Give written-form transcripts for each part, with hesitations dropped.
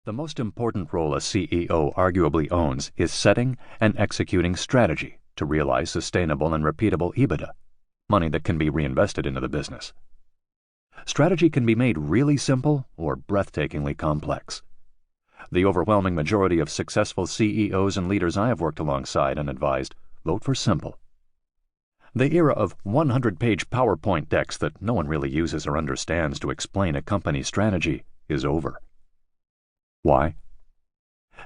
The most important role a CEO arguably owns is setting and executing strategy to realize sustainable and repeatable EBITDA, money that can be reinvested into the business. Strategy can be made really simple or breathtakingly complex. The overwhelming majority of successful CEOs and leaders I have worked alongside and advised vote for simple. The era of 100-page PowerPoint decks that no one really uses or understands to explain a company's strategy is over. Why?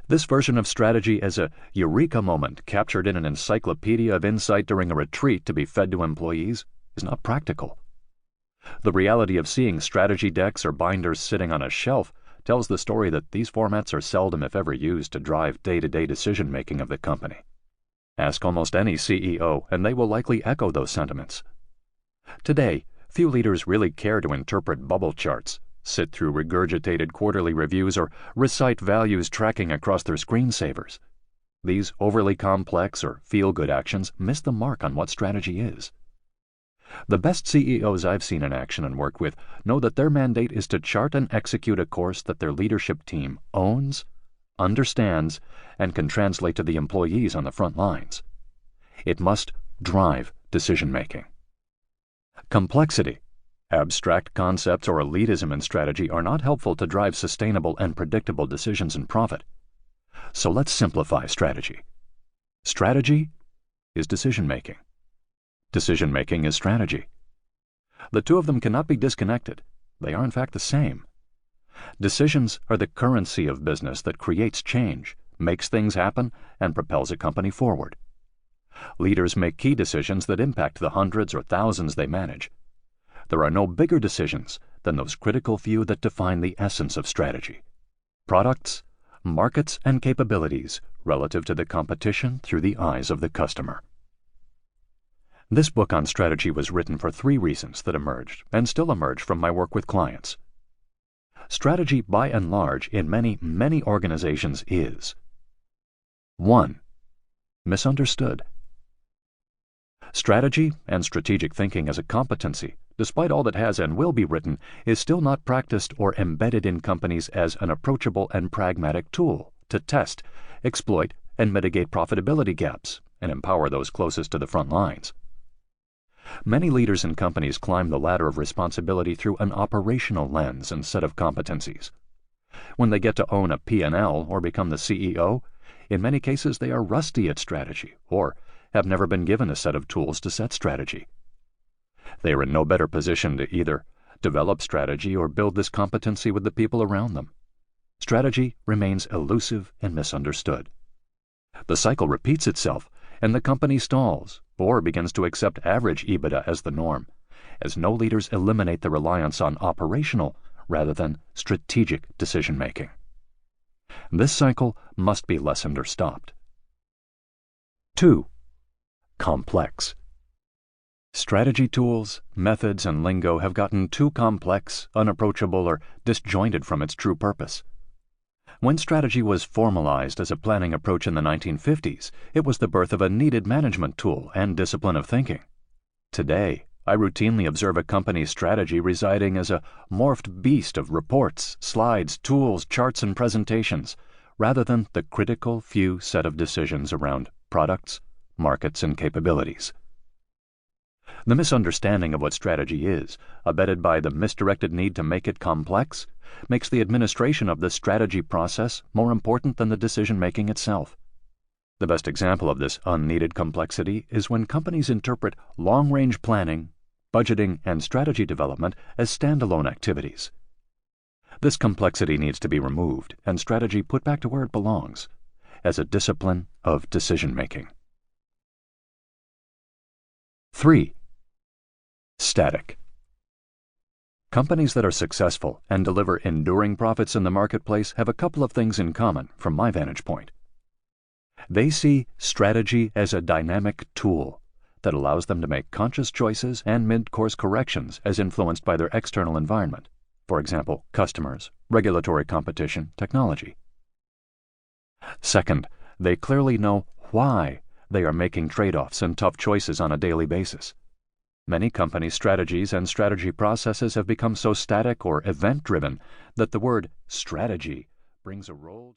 This version of strategy as a eureka moment captured in an encyclopedia of insight during a retreat to be fed to employees is not practical. The reality of seeing strategy decks or binders sitting on a shelf tells the story that these formats are seldom, if ever, used to drive day-to-day decision-making of the company. Ask almost any CEO, and they will likely echo those sentiments. Today, few leaders really care to interpret bubble charts, sit through regurgitated quarterly reviews, or recite values tracking across their screensavers. These overly complex or feel-good actions miss the mark on what strategy is. The best CEOs I've seen in action and worked with know that their mandate is to chart and execute a course that their leadership team owns, understands, and can translate to the employees on the front lines. It must drive decision-making. Complexity, abstract concepts, or elitism in strategy are not helpful to drive sustainable and predictable decisions and profit. So let's simplify strategy. Strategy is decision-making. Decision-making is strategy. The two of them cannot be disconnected. They are in fact the same. Decisions are the currency of business that creates change, makes things happen, and propels a company forward. Leaders make key decisions that impact the hundreds or thousands they manage. There are no bigger decisions than those critical few that define the essence of strategy: products, markets, and capabilities relative to the competition through the eyes of the customer. This book on strategy was written for 3 reasons that emerged and still emerge from my work with clients. Strategy, by and large, in many organizations is 1. Misunderstood. Strategy and strategic thinking as a competency, despite all that has and will be written, is still not practiced or embedded in companies as an approachable and pragmatic tool to test, exploit, and mitigate profitability gaps and empower those closest to the front lines. Many leaders in companies climb the ladder of responsibility through an operational lens and set of competencies. When they get to own a P&L or become the CEO, in many cases they are rusty at strategy or have never been given a set of tools to set strategy. They are in no better position to either develop strategy or build this competency with the people around them. Strategy remains elusive and misunderstood. The cycle repeats itself, and the company stalls or begins to accept average EBITDA as the norm, as no leaders eliminate the reliance on operational rather than strategic decision-making. This cycle must be lessened or stopped. 2. Complex. Strategy tools, methods, and lingo have gotten too complex, unapproachable, or disjointed from its true purpose. When strategy was formalized as a planning approach in the 1950s, it was the birth of a needed management tool and discipline of thinking. Today, I routinely observe a company's strategy residing as a morphed beast of reports, slides, tools, charts, and presentations, rather than the critical few set of decisions around products, markets, and capabilities. The misunderstanding of what strategy is, abetted by the misdirected need to make it complex, makes the administration of the strategy process more important than the decision-making itself. The best example of this unneeded complexity is when companies interpret long-range planning, budgeting, and strategy development as standalone activities. This complexity needs to be removed and strategy put back to where it belongs, as a discipline of decision-making. 3. Static. Companies that are successful and deliver enduring profits in the marketplace have a couple of things in common from my vantage point. They see strategy as a dynamic tool that allows them to make conscious choices and mid-course corrections as influenced by their external environment, for example, customers, regulatory competition, technology. Second, they clearly know why they are making trade-offs and tough choices on a daily basis. Many companies' strategies and strategy processes have become so static or event-driven that the word strategy brings a rolled